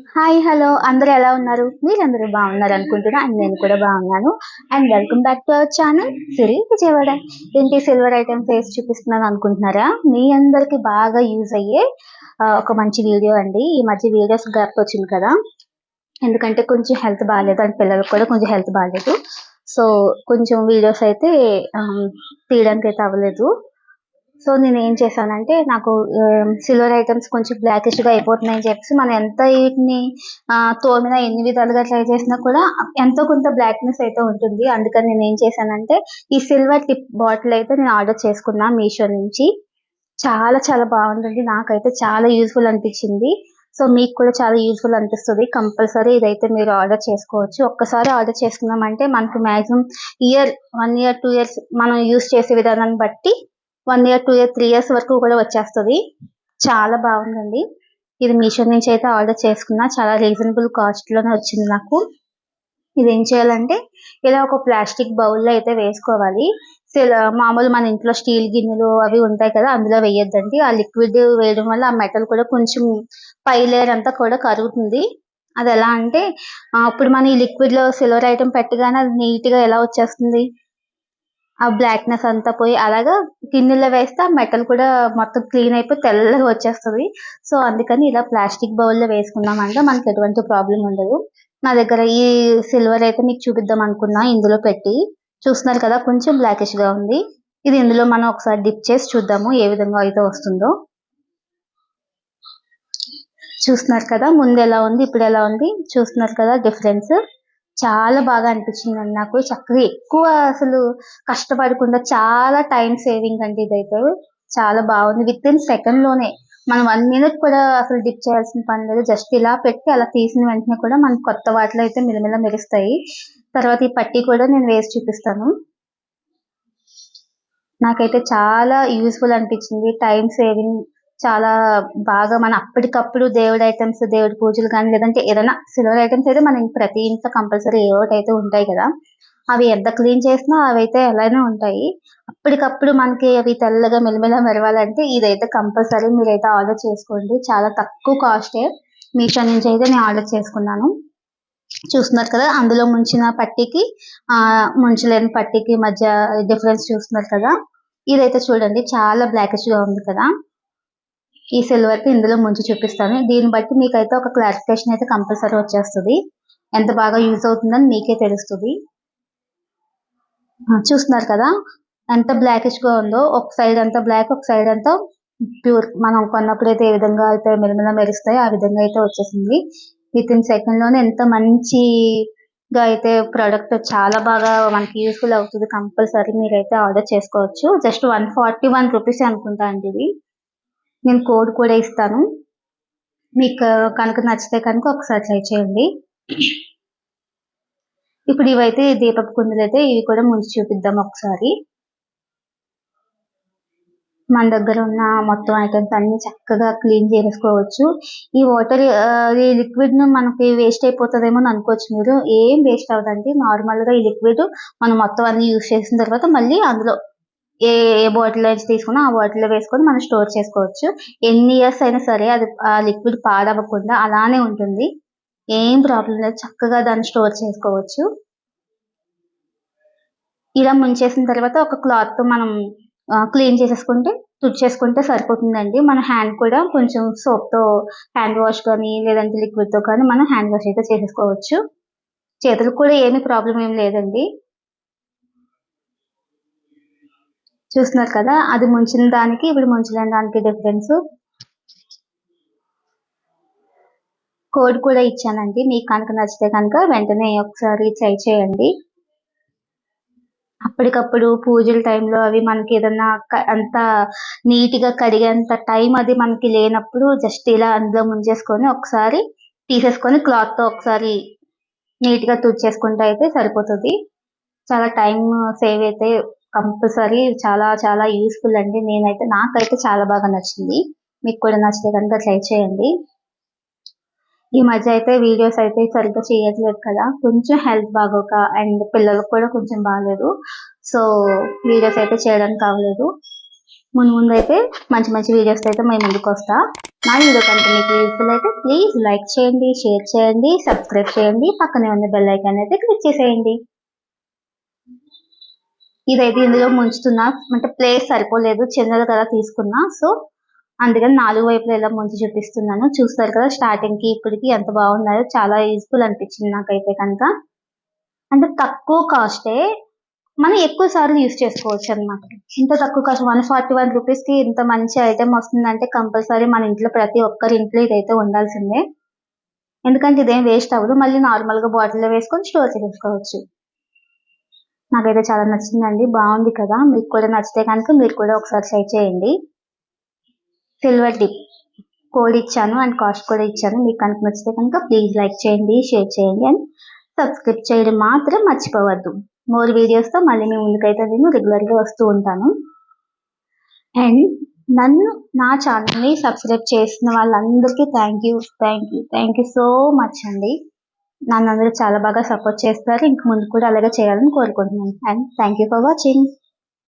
Hi hello అందరూ ఎలా ఉన్నారు? మీరందరూ బాగున్నారు అనుకుంటున్నా అండ్ నేను కూడా బాగున్నాను. And welcome back to our channel Siri Vijayawada. ఏంటి సిల్వర్ ఐటమ్ ఫేస్ చూపిస్తున్నాను అనుకుంటున్నారా? మీ అందరికి బాగా యూజ్ అయ్యే ఒక మంచి వీడియో అండి. ఈ మధ్య వీడియోస్ గ్యాప్ వచ్చింది కదా, ఎందుకంటే కొంచెం హెల్త్ బాగాలేదు అండ్ పిల్లలకు కూడా కొంచెం హెల్త్ బాగాలేదు. సో కొంచెం వీడియోస్ అయితే తీయడానికి అయితే అవ్వలేదు. సో నేను ఏం చేశానంటే, నాకు సిల్వర్ ఐటమ్స్ కొంచెం బ్లాకిష్గా అయిపోతున్నాయని చెప్పేసి మనం ఎంత వీటిని తోమినా ఎన్ని విధాలుగా ట్రై చేసినా కూడా ఎంతో కొంత బ్లాక్నెస్ అయితే ఉంటుంది. అందుకని నేను ఏం చేశానంటే, ఈ సిల్వర్ టిప్ బాటిల్ అయితే నేను ఆర్డర్ చేసుకున్నా మీషో నుంచి. చాలా చాలా బాగుందండి, నాకైతే చాలా యూస్ఫుల్ అనిపించింది. సో మీకు కూడా చాలా యూస్ఫుల్ అనిపిస్తుంది. కంపల్సరీ ఇదైతే మీరు ఆర్డర్ చేసుకోవచ్చు. ఒక్కసారి ఆర్డర్ చేసుకున్నామంటే మనకు మ్యాక్సిమం ఇయర్ 1 ఇయర్ 2 ఇయర్స్ మనం యూస్ చేసే విధానాన్ని బట్టి 1 ఇయర్ 2 ఇయర్ 3 ఇయర్స్ వరకు కూడా వచ్చేస్తుంది. చాలా బాగుందండి. ఇది మీషో నుంచి అయితే ఆర్డర్ చేసుకున్నా. చాలా రీజనబుల్ కాస్ట్లోనే వచ్చింది నాకు. ఇది ఏం చేయాలంటే, ఇలా ఒక ప్లాస్టిక్ బౌల్లో అయితే వేసుకోవాలి. మామూలు మన ఇంట్లో స్టీల్ గిన్నెలు అవి ఉంటాయి కదా, అందులో వేయొద్దండి. ఆ లిక్విడ్ వేయడం వల్ల ఆ మెటల్ కూడా కొంచెం పై లేయర్ అంతా కూడా కరుగుతుంది. అది ఎలా అంటే, ఇప్పుడు మనం ఈ లిక్విడ్లో సిల్వర్ ఐటమ్ పెట్టగానే అది నీట్గా ఎలా వచ్చేస్తుంది, ఆ బ్లాక్నెస్ అంతా పోయి అలాగా గిన్నెలో వేస్తే ఆ మెటల్ కూడా మొత్తం క్లీన్ అయిపోయి తెల్లగా వచ్చేస్తుంది. సో అందుకని ఇలా ప్లాస్టిక్ బౌల్లో వేసుకున్నామంటే మనకి ఎటువంటి ప్రాబ్లం ఉండదు. నా దగ్గర ఈ సిల్వర్ అయితే మీకు చూపిద్దాం అనుకున్నా, ఇందులో పెట్టి చూస్తున్నారు కదా, కొంచెం బ్లాకిష్గా ఉంది. ఇది ఇందులో మనం ఒకసారి డిప్ చేసి చూద్దాము ఏ విధంగా అయితే వస్తుందో. చూస్తున్నారు కదా, ముందు ఎలా ఉంది ఇప్పుడు ఎలా ఉంది, చూస్తున్నారు కదా డిఫరెన్స్. చాలా బాగా అనిపించిందండి నాకు. చక్కగా ఎక్కువ అసలు కష్టపడకుండా చాలా టైం సేవింగ్ అండి ఇదైతే. చాలా బాగుంది. విత్ ఇన్ సెకండ్ లోనే మనం 1 మినిట్ కూడా అసలు డిప్ చేయాల్సిన పని లేదు. జస్ట్ ఇలా పెట్టి అలా తీసిన వెంటనే కూడా మనకు కొత్త వాటిలో అయితే మిలమిల మెరుస్తాయి. తర్వాత ఈ పట్టీ కూడా నేను వేసి చూపిస్తాను. నాకైతే చాలా యూస్ఫుల్ అనిపించింది. టైం సేవింగ్ చాలా బాగా. మన అప్పటికప్పుడు దేవుడి ఐటమ్స్, దేవుడి పూజలు కానీ లేదంటే ఏదైనా సిల్వర్ ఐటమ్స్ అయితే మన ప్రతి ఇంట్లో కంపల్సరీ ఏవో ఒకటి అయితే ఉంటాయి కదా, అవి ఎంత క్లీన్ చేసినా అవైతే అలానే ఉంటాయి. అప్పటికప్పుడు మనకి అవి తెల్లగా మెలమెల మెరవాలంటే ఇదైతే కంపల్సరీ మీరైతే ఆర్డర్ చేసుకోండి. చాలా తక్కువ కాస్టే. మీషో నుంచి అయితే నేను ఆర్డర్ చేసుకున్నాను. చూస్తున్నారు కదా, అందులో ముంచిన పట్టీకి ముంచలేని పట్టీకి మధ్య డిఫరెన్స్ చూస్తున్నారు కదా. ఇదైతే చూడండి చాలా బ్లాకిష్గా ఉంది కదా. ఈ సిల్వర్కి ఇందులో ముంచి చూపిస్తాను. దీన్ని బట్టి మీకైతే ఒక క్లారిఫికేషన్ అయితే కంపల్సరీ వచ్చేస్తుంది. ఎంత బాగా యూజ్ అవుతుందని మీకే తెలుస్తుంది. చూస్తున్నారు కదా ఎంత బ్లాకిష్గా ఉందో. ఒక సైడ్ అంతా బ్లాక్, ఒక సైడ్ అంతా ప్యూర్. మనం కొన్నప్పుడు అయితే ఏ విధంగా అయితే మెలమెల మెరుస్తాయో ఆ విధంగా అయితే వచ్చేసింది. విత్ ఇన్ సెకండ్లోనే ఎంత మంచిగా అయితే ప్రోడక్ట్ చాలా బాగా మనకి యూస్ఫుల్ అవుతుంది. కంపల్సరీ మీరైతే ఆర్డర్ చేసుకోవచ్చు. జస్ట్ 141 రూపీస్ అనుకుంటా అండి ఇది. నేను కోడ్ కూడా ఇస్తాను. మీకు కనుక నచ్చితే కనుక ఒకసారి ట్రై చేయండి. ఇప్పుడు ఇవైతే దీపపు కుందులు అయితే ఇవి కూడా ముంచి చూపిద్దాం ఒకసారి. మన దగ్గర ఉన్న మొత్తం ఐటమ్స్ అన్ని చక్కగా క్లీన్ చేసుకోవచ్చు. ఈ వాటర్ ఈ లిక్విడ్ ను మనకి వేస్ట్ అయిపోతుందేమో అని అనుకోవచ్చు మీరు. ఏం వేస్ట్ అవ్వదండి. నార్మల్ గా ఈ లిక్విడ్ మనం మొత్తం అన్ని యూస్ చేసిన తర్వాత మళ్ళీ అందులో ఏ ఏ బాటిల్ నుంచి తీసుకున్నా ఆ బాటిల్లో వేసుకొని మనం స్టోర్ చేసుకోవచ్చు. ఎన్ని ఇయర్స్ అయినా సరే అది ఆ లిక్విడ్ పాడవకుండా అలానే ఉంటుంది. ఏం ప్రాబ్లం లేదు. చక్కగా దాన్ని స్టోర్ చేసుకోవచ్చు. ఇలా ముంచేసిన తర్వాత ఒక క్లాత్ మనం క్లీన్ చేసేసుకుంటే, తుడిచేసుకుంటే సరిపోతుందండి. మన హ్యాండ్ కూడా కొంచెం సోప్‌తో హ్యాండ్ వాష్ కానీ, లేదంటే లిక్విడ్‌తో కానీ మనం హ్యాండ్ వాష్ అయితే చేసేసుకోవచ్చు. చేతులకు కూడా ఏమి ప్రాబ్లమ్ ఏమి లేదండి. చూస్తున్నారు కదా, అది ముంచిన దానికి ఇప్పుడు ముంచలేని దానికి డిఫరెన్స్. కోడ్ కూడా ఇచ్చానండి. మీకు కనుక నచ్చితే కనుక వెంటనే ఒకసారి ట్రై చేయండి. అప్పటికప్పుడు పూజల టైంలో అవి మనకి ఏదన్నా అంత నీట్‌గా కడిగేంత టైం అది మనకి లేనప్పుడు జస్ట్ ఇలా అందులో ముంచేసుకొని ఒకసారి తీసేసుకొని క్లాత్‌తో ఒకసారి నీట్‌గా తుడిచేసుకుంటే అయితే సరిపోతది. చాలా టైం సేవ్ అయితే కంపల్సరీ చాలా చాలా యూజ్‌ఫుల్ అండి. నాకైతే చాలా బాగా నచ్చింది. మీకు కూడా నచ్చితే కనుక ట్రై చేయండి. ఈ మధ్య అయితే వీడియోస్ అయితే సరిగ్గా చేయట్లేదు కదా, కొంచెం హెల్త్ బాగోక అండ్ పిల్లలకు కూడా కొంచెం బాలేదు. సో వీడియోస్ అయితే చేయడానికి అవ్వలేదు. ముందు ముందు అయితే మంచి మంచి వీడియోస్ అయితే మేము ముందుకు వస్తా. నా వీడియో కనుక మీకు యూస్ఫుల్ అయితే ప్లీజ్ లైక్ చేయండి, షేర్ చేయండి, సబ్స్క్రైబ్ చేయండి, పక్కనే ఉన్న బెల్ ఐకాన్ అయితే క్లిక్ చేసేయండి. ఇదైతే ఇందులో ముంచుతున్నా, అంటే ప్లేస్ సరిపోలేదు, చిన్నది కదా తీసుకున్నా, సో అందుకని 4 వైపులా ఇలా ముంచి చూపిస్తున్నాను. చూస్తారు కదా స్టార్టింగ్కి ఇప్పటికి ఎంత బాగున్నాయో, చాలా యూస్ఫుల్ అనిపించింది నాకైతే కనుక. అంటే తక్కువ కాస్టే మనం ఎక్కువ సార్లు యూస్ చేసుకోవచ్చు అనమాట. ఇంత తక్కువ కాస్ట్ 141 రూపీస్కి ఇంత మంచి ఐటెం వస్తుందంటే కంపల్సరీ మన ఇంట్లో ప్రతి ఒక్కరి ఇంట్లో ఇదైతే ఉండాల్సిందే. ఎందుకంటే ఇదేం వేస్ట్ అవ్వదు, మళ్ళీ నార్మల్గా బాటిల్లో వేసుకొని స్టోర్ చేసుకోవచ్చు. నాకైతే చాలా నచ్చిందండి, బాగుంది కదా. మీకు కూడా నచ్చితే కనుక మీరు కూడా ఒకసారి ట్రై చేయండి. సిల్వర్ డిప్ కోడ్ ఇచ్చాను అండ్ కాస్ట్ కూడా ఇచ్చాను. మీకు కనుక నచ్చితే కనుక ప్లీజ్ లైక్ చేయండి, షేర్ చేయండి అండ్ సబ్స్క్రైబ్ చేయడం మాత్రం మర్చిపోవద్దు. మోర్ వీడియోస్తో మళ్ళీ మీ ముందుకైతే నేను రెగ్యులర్గా వస్తూ ఉంటాను. అండ్ నన్ను, నా ఛానల్ని సబ్స్క్రైబ్ చేసిన వాళ్ళందరికీ థ్యాంక్ యూ సో మచ్ అండి. నన్ను అందరూ చాలా బాగా సపోర్ట్ చేస్తారు. ఇంక ముందు కూడా అలాగే చేయాలని కోరుకుంటున్నాను. And thank you for watching.